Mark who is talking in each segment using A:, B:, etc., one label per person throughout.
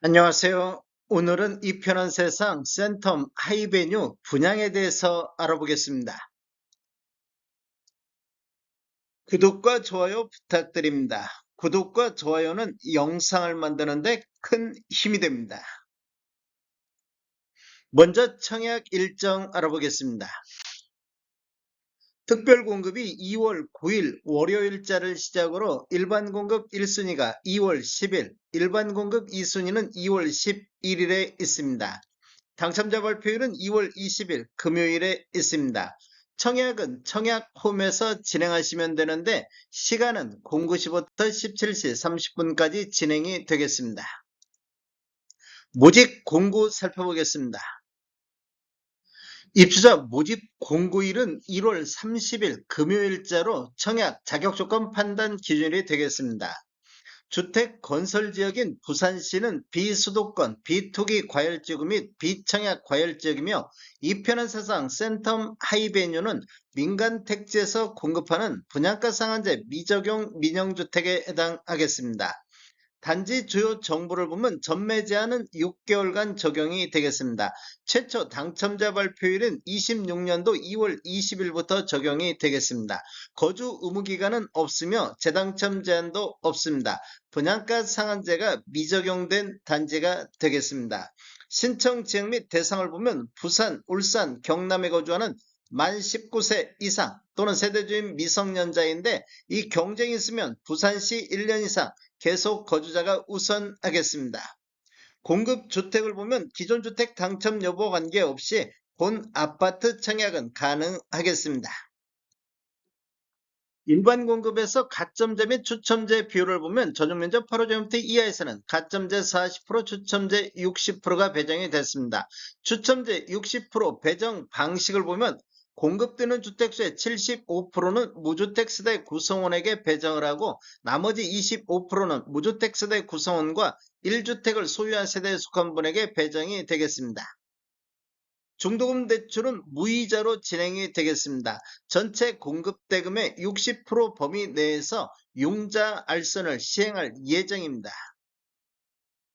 A: 안녕하세요. 오늘은 이 편한 세상 센텀 하이베뉴 분양에 대해서 알아보겠습니다. 구독과 좋아요 부탁드립니다. 구독과 좋아요는 영상을 만드는데 큰 힘이 됩니다. 먼저 청약 일정 알아보겠습니다. 특별 공급이 2월 9일 월요일자를 시작으로 일반 공급 1순위가 2월 10일, 일반 공급 2순위는 2월 11일에 있습니다. 당첨자 발표일은 2월 20일 금요일에 있습니다. 청약은 청약홈에서 진행하시면 되는데 시간은 09시부터 17시 30분까지 진행이 되겠습니다. 모집 공고 살펴보겠습니다. 입주자 모집 공고일은 1월 30일 금요일자로 청약 자격조건 판단 기준일이 되겠습니다. 주택 건설 지역인 부산시는 비수도권, 비투기 과열지구 및 비청약 과열지역이며 이편한 세상 센텀 하이베뉴는 민간 택지에서 공급하는 분양가 상한제 미적용 민영주택에 해당하겠습니다. 단지 주요 정보를 보면 전매 제한은 6개월간 적용이 되겠습니다. 최초 당첨자 발표일은 26년도 2월 20일부터 적용이 되겠습니다. 거주 의무 기간은 없으며 재당첨 제한도 없습니다. 분양가 상한제가 미적용된 단지가 되겠습니다. 신청 지역 및 대상을 보면 부산, 울산, 경남에 거주하는 만 19세 이상 또는 세대주인 미성년자인데 이 경쟁이 있으면 부산시 1년 이상 계속 거주자가 우선하겠습니다. 공급 주택을 보면 기존 주택 당첨 여부 관계없이 본 아파트 청약은 가능하겠습니다. 일반 공급에서 가점제 및 추첨제 비율을 보면 전용면적 8호제곱미터 이하에서는 가점제 40%, 추첨제 60%가 배정이 됐습니다. 추첨제 60% 배정 방식을 보면 공급되는 주택수의 75%는 무주택 세대 구성원에게 배정을 하고 나머지 25%는 무주택 세대 구성원과 1주택을 소유한 세대에 속한 분에게 배정이 되겠습니다. 중도금 대출은 무이자로 진행이 되겠습니다. 전체 공급대금의 60% 범위 내에서 융자 알선을 시행할 예정입니다.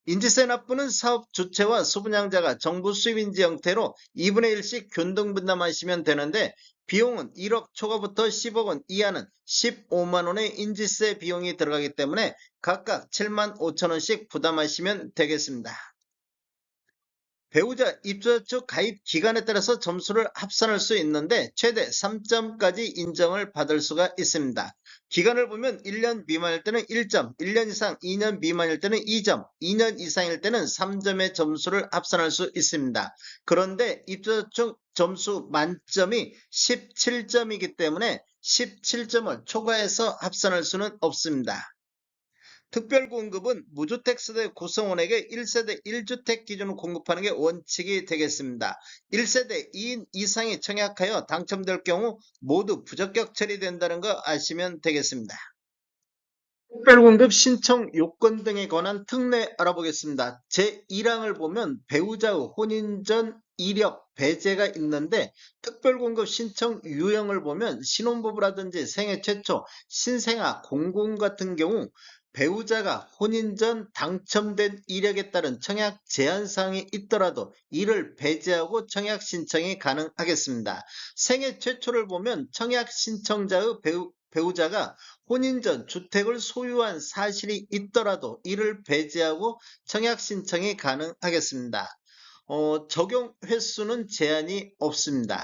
A: 인지세 납부는 사업 주체와 수분양자가 정부 수입인지 형태로 2분의 1씩 균등분담하시면 되는데 비용은 1억 초과부터 10억 원 이하는 15만 원의 인지세 비용이 들어가기 때문에 각각 7만 5천 원씩 부담하시면 되겠습니다. 배우자 입주자 측 가입 기간에 따라서 점수를 합산할 수 있는데 최대 3점까지 인정을 받을 수가 있습니다. 기간을 보면 1년 미만일 때는 1점, 1년 이상 2년 미만일 때는 2점, 2년 이상일 때는 3점의 점수를 합산할 수 있습니다. 그런데 입주자 측 점수 만점이 17점이기 때문에 17점을 초과해서 합산할 수는 없습니다. 특별공급은 무주택 세대 구성원에게 1세대 1주택 기준으로 공급하는 게 원칙이 되겠습니다. 1세대 2인 이상이 청약하여 당첨될 경우 모두 부적격 처리된다는 거 아시면 되겠습니다. 특별공급 신청 요건 등에 관한 특례 알아보겠습니다. 제1항을 보면 배우자의 혼인 전 이력 배제가 있는데 특별공급 신청 유형을 보면 신혼부부라든지 생애 최초 신생아 공공 같은 경우 배우자가 혼인 전 당첨된 이력에 따른 청약 제한사항이 있더라도 이를 배제하고 청약 신청이 가능하겠습니다. 생애 최초를 보면 청약 신청자의 배우자가 혼인 전 주택을 소유한 사실이 있더라도 이를 배제하고 청약 신청이 가능하겠습니다. 적용 횟수는 제한이 없습니다.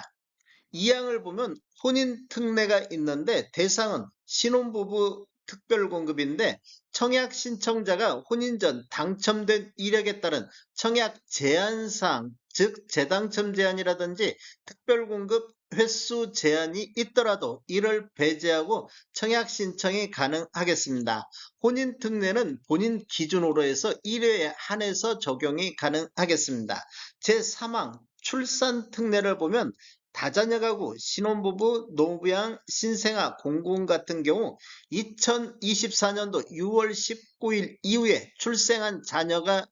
A: 이 항을 보면 혼인 특례가 있는데 대상은 신혼부부 특별공급인데 청약 신청자가 혼인 전 당첨된 이력에 따른 청약 제한사항, 즉 재당첨 제한이라든지 특별공급 횟수 제한이 있더라도 이를 배제하고 청약 신청이 가능하겠습니다. 혼인 특례는 본인 기준으로 해서 1회에 한해서 적용이 가능하겠습니다. 제3항 출산 특례를 보면 다자녀 가구, 신혼부부, 노부양, 신생아, 공공 같은 경우 2024년도 6월 19일 이후에 출생한 자녀가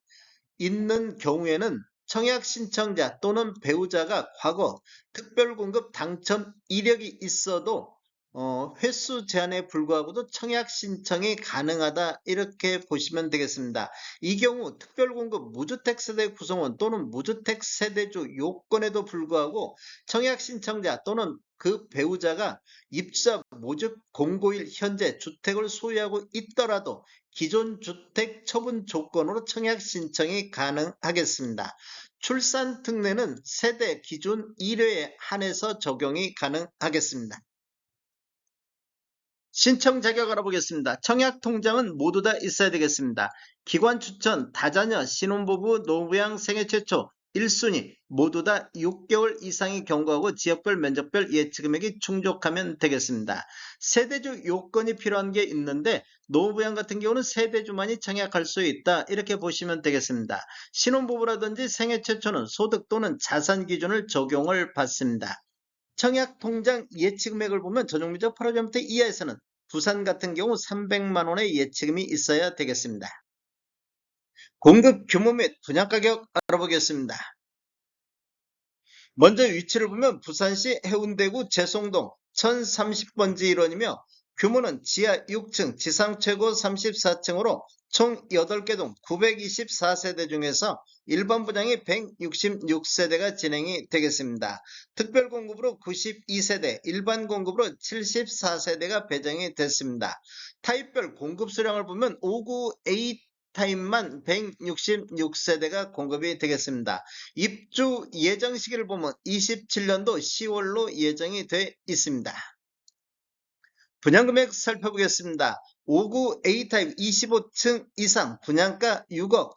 A: 있는 경우에는 청약 신청자 또는 배우자가 과거 특별공급 당첨 이력이 있어도 횟수 제한에 불구하고도 청약 신청이 가능하다 이렇게 보시면 되겠습니다. 이 경우 특별공급 무주택 세대 구성원 또는 무주택 세대주 요건에도 불구하고 청약 신청자 또는 그 배우자가 입주자 모집 공고일 현재 주택을 소유하고 있더라도 기존 주택 처분 조건으로 청약 신청이 가능하겠습니다. 출산 특례는 세대 기준 1회에 한해서 적용이 가능하겠습니다. 신청 자격 알아보겠습니다. 청약 통장은 모두 다 있어야 되겠습니다. 기관 추천, 다자녀, 신혼부부, 노부양, 생애 최초, 1순위 모두 다 6개월 이상의 경과하고 지역별 면적별 예치금액이 충족하면 되겠습니다. 세대주 요건이 필요한 게 있는데 노부양 같은 경우는 세대주만이 청약할 수 있다 이렇게 보시면 되겠습니다. 신혼부부라든지 생애 최초는 소득 또는 자산 기준을 적용을 받습니다. 청약통장 예치금액을 보면 전용면적 8호제곱미터 이하에서는 부산 같은 경우 300만 원의 예치금이 있어야 되겠습니다. 공급 규모 및 분양가격 알아보겠습니다. 먼저 위치를 보면 부산시 해운대구 제송동 1030번지 일원이며 규모는 지하 6층, 지상 최고 34층으로 총 8개 동 924세대 중에서 일반 분양이 166세대가 진행이 되겠습니다. 특별 공급으로 92세대, 일반 공급으로 74세대가 배정이 됐습니다. 타입별 공급 수량을 보면 59A 타입만 166세대가 공급이 되겠습니다. 입주 예정 시기를 보면 27년도 10월로 예정이 돼 있습니다. 분양금액 살펴보겠습니다. 59A 타입 25층 이상 분양가 6억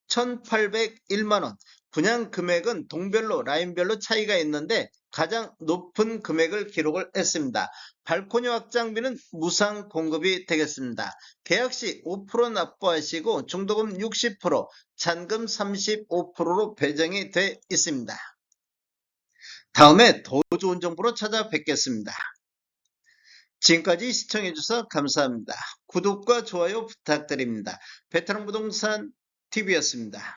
A: 1,801만원. 분양금액은 동별로 라인별로 차이가 있는데 가장 높은 금액을 기록을 했습니다. 발코니 확장비는 무상 공급이 되겠습니다. 계약시 5% 납부하시고 중도금 60%, 잔금 35%로 배정이 돼 있습니다. 다음에 더 좋은 정보로 찾아뵙겠습니다. 지금까지 시청해주셔서 감사합니다. 구독과 좋아요 부탁드립니다. 베테랑 부동산 TV였습니다.